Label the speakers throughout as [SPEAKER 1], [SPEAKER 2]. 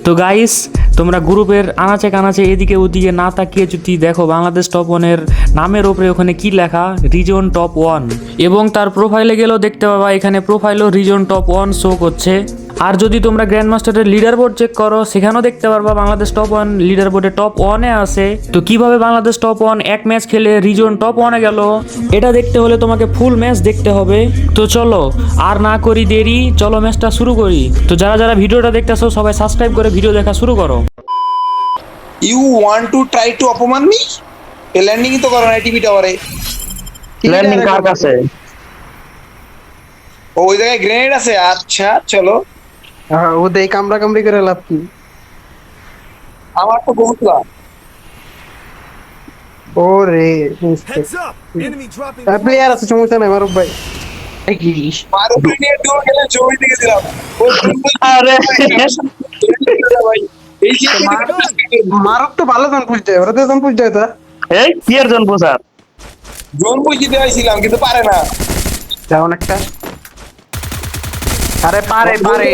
[SPEAKER 1] তো গাইস, তোমরা গ্রুপের আনাচে কানাচে এদিকে ওদিকে না তাকিয়ে যদি দেখো বাংলাদেশ টপ ওয়ানের নামের ওপরে ওখানে কি লেখা, রিজন টপ ওয়ান, এবং তার প্রোফাইলে গেলেও দেখতে পাবা এখানে প্রোফাইলও রিজন টপ ওয়ান শো করছে। আর যদি তোমরা গ্র্যান্ড মাস্টারের লিডার বোর্ড চেক করো সেখানেও দেখতে পারবা বাংলাদেশ টপ ওয়ান লিডার বোর্ডে টপ ওয়ানে আছে। তো কিভাবে বাংলাদেশ টপ ওয়ান এক ম্যাচ খেলে রিজন টপ ওয়ানে গেল, এটা দেখতে হলে তোমাকে ফুল ম্যাচ দেখতে হবে। তো চলো আর না করি দেরি, চলো ম্যাচটা শুরু করি। তো যারা যারা ভিডিওটা দেখতেছো সবাই সাবস্ক্রাইব করে ভিডিও দেখা শুরু করো।
[SPEAKER 2] You want to try to অপমান মি? এ ল্যান্ডিং তো করো না টিভি টাওয়ারে।
[SPEAKER 3] ল্যান্ডিং কার কাছে?
[SPEAKER 2] ওই জায়গায় গ্রেনেড আছে। আচ্ছা চলো,
[SPEAKER 4] হ্যাঁ ও দেই কামড়া কামড়ি করে লাভ কি?
[SPEAKER 2] আমার তো বহুত লাভ।
[SPEAKER 4] ওরে
[SPEAKER 5] Heads up! Enemy dropping.
[SPEAKER 4] Player আছে, সমস্যা নাই মারুফ ভাই।
[SPEAKER 2] মারো প্রিমিয়ার ডোর গেলে জমি থেকে দিলাম। ও
[SPEAKER 3] আরে
[SPEAKER 2] ভাই এই যে
[SPEAKER 4] মারুফ তো ভালো জন পুষ দেয়, ওরা তো জন পুষ দেয় তা
[SPEAKER 3] এই কি এর জন পোষার?
[SPEAKER 2] জোন বুঝি দেওয়াইছিলাম কিন্তু পারে না।
[SPEAKER 4] তেমন একটা। আরে পারে পারে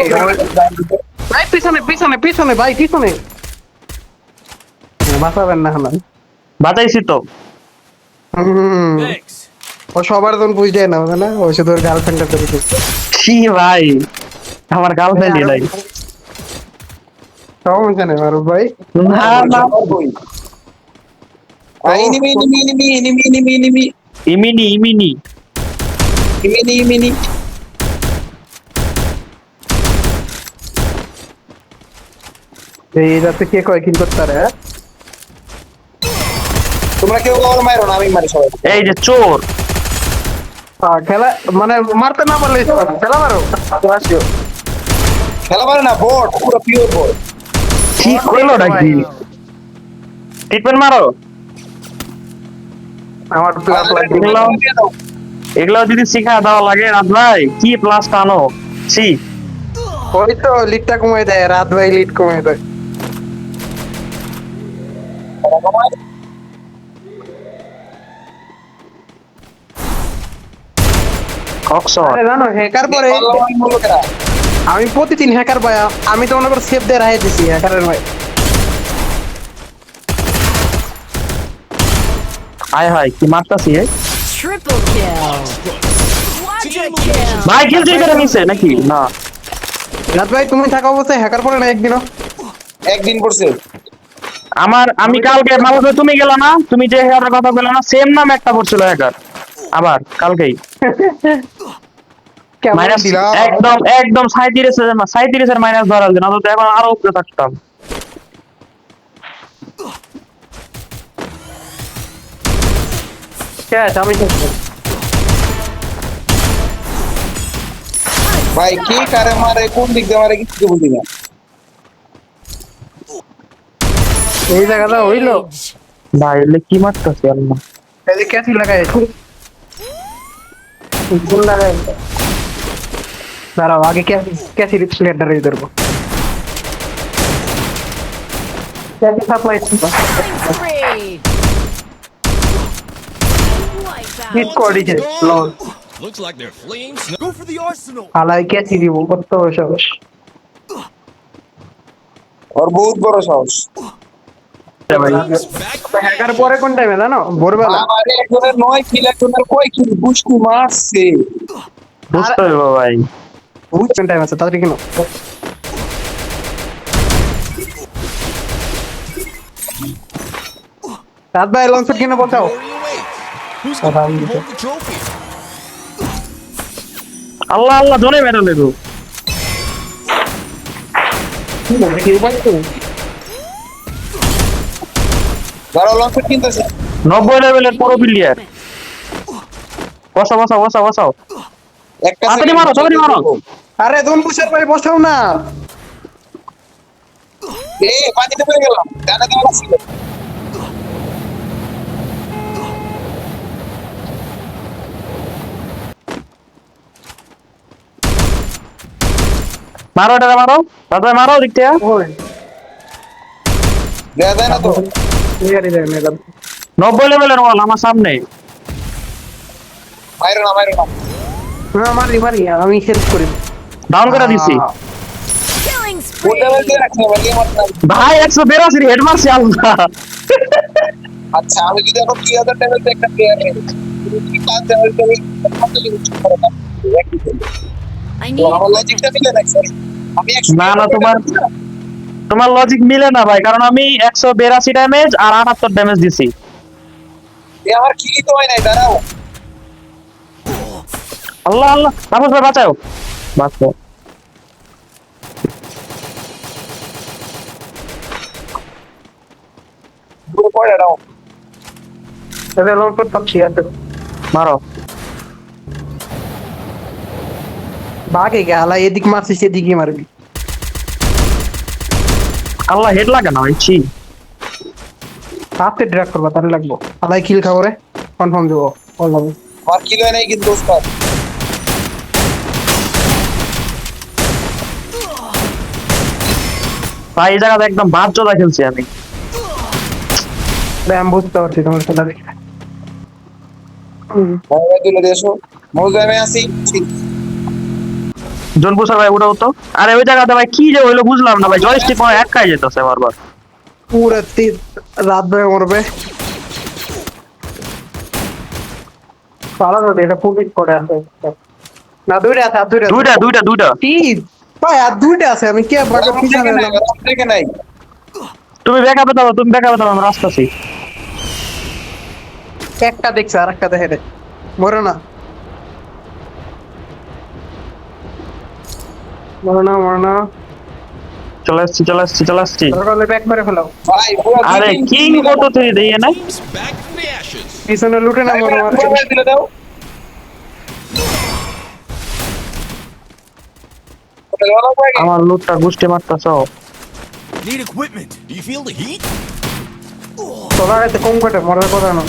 [SPEAKER 4] ভাই, পিছনে পিছনে পিছনে ভাই, পিছনে বাঁচাবেন না হলাম।
[SPEAKER 3] বাঁচাইছি তো।
[SPEAKER 5] Thanks.
[SPEAKER 4] ও সবার জন পুষ দেয় না, বুঝলে না? ও শুধু ওর গার্লফ্রেন্ডের করে পুষ দেয়।
[SPEAKER 3] কি ভাই, আমার গার্লফ্রেন্ডই নাই।
[SPEAKER 4] সমস্যা নেই মারুফ ভাই।
[SPEAKER 3] না না,
[SPEAKER 2] enemy enemy enemy enemy enemy enemy
[SPEAKER 3] enemy enemy
[SPEAKER 2] enemy enemy.
[SPEAKER 4] এই রাতে কে কয় কিল করতে পারে? হ্যাঁ
[SPEAKER 2] তোমরা কেউ কাউকে মারো না, আমি মারি সবাই।
[SPEAKER 3] এই যে চোর।
[SPEAKER 4] খেলা মানে মারতে না পারলে খেলা মারো।
[SPEAKER 2] খেলা পারে না, বট পুরো পিওর বট।
[SPEAKER 3] ঠিক হইলো নাকি? ট্রিটমেন্ট মারো।
[SPEAKER 4] আমার প্লাস লাগবে।
[SPEAKER 3] এগুলো যদি শিখা দেওয়া লাগে রাত ভাই, কি প্লাস টানো। ছি,
[SPEAKER 4] ওই তো লিডটা কমাই দেয়, রাত ভাই লিড কমাই দেয়।
[SPEAKER 3] কক্সর।
[SPEAKER 4] আরে জানো হ্যাকার পরে আমি প্রতিদিন হ্যাকার পাই, আমি তো মনে করি সেভ দিয়ে রাখে দিছি হ্যাকারের ভাই।
[SPEAKER 3] হায় হায় কি মারতাছি এই।
[SPEAKER 6] Triple kill. Quadra kill.
[SPEAKER 3] ভাই কিল চুরি করে নিছে নাকি? না
[SPEAKER 4] রাত ভাই তুমি থাকা অবস্থায় হ্যাকার পরে না একদিনও?
[SPEAKER 2] একদিন পড়ছে।
[SPEAKER 3] আমি কালকে মালদে তুমি গেল না, তুমি যে হ্যাকারের কথা বললে না, সেম নাম একটা পড়ছিল হ্যাকার আবার কালকেই।
[SPEAKER 4] কেমন
[SPEAKER 3] মাইনাস
[SPEAKER 4] দিলাম?
[SPEAKER 3] একদম একদম 37 এর মাইনাস ধরা না তো এখন আরো উপরে থাকতাম।
[SPEAKER 4] শেষ, আমি শেষ।
[SPEAKER 2] ভাই কে কারে মারে, কোন দিক দিয়ে মারে কিছু বুঝি না।
[SPEAKER 4] এই জায়গাটা হইলো
[SPEAKER 6] Age.
[SPEAKER 3] ভাই এলে কি মারতাছি আল্লাহ।
[SPEAKER 4] এই যে ক্যাসি লাগাই ফুল লাগাই। দাঁড়াও আগে ক্যাসি ক্যাসি প্লেয়ারটা রেডি করবো। Cassie supply
[SPEAKER 6] Spree. Wipe out.
[SPEAKER 4] Hit করে দিছে লল।
[SPEAKER 5] Looks like they're fleeing. Go for the arsenal.
[SPEAKER 4] আলাই ক্যাসি দিব কত সাহস।
[SPEAKER 2] ওর বহুত বড় সাহস।
[SPEAKER 4] হ্যাকার পরে কোন টাইমে জানো? ভোরবেলা।
[SPEAKER 2] আমারে একজনের 9 কিল, একজনের কয় কিল বুঝতে মারছে।
[SPEAKER 3] বুঝতে হবে ভাই।
[SPEAKER 4] কোন টাইম আছে তাড়াতাড়ি কেন? রাত ভাই লঞ্চ কিনে বসাও।
[SPEAKER 5] Glory awaits. Who's gonna hold the trophy?
[SPEAKER 3] আল্লাহ আল্লাহ জোরে মেরে লেগো।
[SPEAKER 2] ধরো লঞ্চ কিনতেছে।
[SPEAKER 3] 90 লেভেলের পুরো প্লেয়ার। বসাও বসাও বসাও বসাও।
[SPEAKER 2] একটা
[SPEAKER 3] তাড়াতাড়ি মারো, তাড়াতাড়ি মারো।
[SPEAKER 4] আরে দোন পুষার ভাই বসাও না।
[SPEAKER 2] পানিতে পড়ে গেলাম, ডানা দেওয়া ছিল।
[SPEAKER 3] মারো এটা মারো, তারপরে মারো দিক থেকে।
[SPEAKER 2] দেয়া যায় না তো।
[SPEAKER 4] ক্লিয়ারই যায় ম্যাডাম।
[SPEAKER 3] 90 লেভেলের ওয়াল আমার সামনে।
[SPEAKER 2] মাইরো না মাইরো না।
[SPEAKER 4] হ্যাঁ মারি মারি, আমি হেল্প করি।
[SPEAKER 3] ডাউন করে দিছি।
[SPEAKER 6] Killing
[SPEAKER 2] ফুল ড্যামেজ দিয়ে রাখছি না ভাই আমার।
[SPEAKER 3] ভাই 182 হেড মারছি আল্লাহ।
[SPEAKER 2] আচ্ছা আমি যদি এখন 3000 ড্যামেজ একটা প্লেয়ার নেই কি 5 ড্যামেজ দেবে কত কিছু করে না
[SPEAKER 6] I
[SPEAKER 2] তো
[SPEAKER 6] need
[SPEAKER 2] আমার লজিকটা মিলে না স্যার আমি
[SPEAKER 3] না না তোমার লজিক মিলে না ভাই, কারণ আমি 182 ড্যামেজ আর 78 ড্যামেজ দিছি।
[SPEAKER 2] আমার কি তো হয় নাই দাঁড়াও
[SPEAKER 3] আল্লাহ আল্লাহ, তাপস ভাই বাঁচাও, বাঁচাও।
[SPEAKER 2] পুরো পড়ে দাও
[SPEAKER 4] এদের লোক তো ঠিক আছে
[SPEAKER 3] মারো।
[SPEAKER 4] ভাগে গেলা এদিক মারছিস এদিকে মারবি
[SPEAKER 3] আল্লাহ হেড লাগে না ভাই, ছি।
[SPEAKER 4] হাতে ড্র্যাগ করবা তাহলে লাগবো আলাই কিল খাবো রে কনফার্ম দেবো বললাম
[SPEAKER 2] আমার কি হয় নাই কিন্তু ওস্তাদ
[SPEAKER 3] ভাই এই জায়গাতে একদম বাদ চোদা খেলছি আমি।
[SPEAKER 4] আমি বুঝতে পারছি তোমার খেলা দেখে
[SPEAKER 2] মোবাইল দিলে দেশো মোবাইল আমি আসি
[SPEAKER 3] জনপুর ভাই উঠাও তো। আরে ওই জায়গাতে ভাই কি যে হইলো বুঝলাম না ভাই, জয়স্টিক মনে এক খাই যেতেছে বারবার।
[SPEAKER 4] পুরো রাত ধরে মরবে পালা যাবে এটা পুলিশ করে আছে না দুইটা আছে আর
[SPEAKER 3] দুইটা
[SPEAKER 4] কি ভাই আর দুইটা আছে আমি কে বাড়ি পিছনে এলাম
[SPEAKER 2] থেকে নাই
[SPEAKER 3] তুমি ব্যাকআপে দাও, তুমি ব্যাকআপে দাও, আমরা আসতেছি।
[SPEAKER 4] একটা দেখছে আর একটা দেখে রে মরে না মরে না
[SPEAKER 3] চলে আসছি।
[SPEAKER 4] দরকার হলে ব্যাক মেরে ফেলাও
[SPEAKER 2] ভাই পুরো
[SPEAKER 3] আরে কিং কত তুই দিয়ে না
[SPEAKER 5] Team's back from the ashes.
[SPEAKER 4] পিছনে লুটে না মরে মার
[SPEAKER 2] মোবাইল দিলে দাও
[SPEAKER 3] আমার লুটটা গুষ্টি মারতাছ।
[SPEAKER 5] Need equipment. Do you feel the heat?
[SPEAKER 4] তোরা এতে কম কাটে মরার কথা না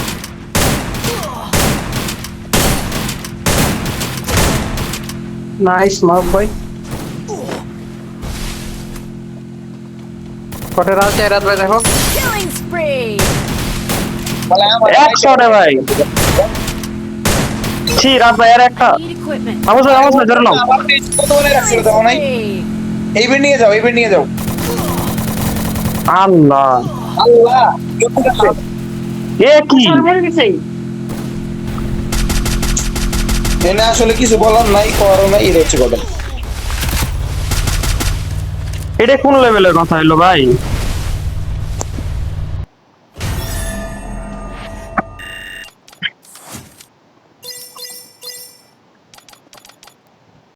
[SPEAKER 4] নাইস মার ভাই কটে রাত চাই রাত ভাই দেখো
[SPEAKER 6] killing spree.
[SPEAKER 3] এক শটে ভাই, ছি রাত ভাই আর একটা।
[SPEAKER 6] Need equipment.
[SPEAKER 3] আমার ধরে নাও।
[SPEAKER 2] আমার পেজ কত বলে রাখছিল তখন নাই
[SPEAKER 6] Spree.
[SPEAKER 2] এইবার নিয়ে যাও
[SPEAKER 3] আল্লাহ
[SPEAKER 2] আল্লাহ
[SPEAKER 3] এ কি
[SPEAKER 2] এনে আসলে কিছু বলার নাই করার নাই এটা হচ্ছে কথা
[SPEAKER 3] এটা কোন লেভেলের কথা হইলো ভাই?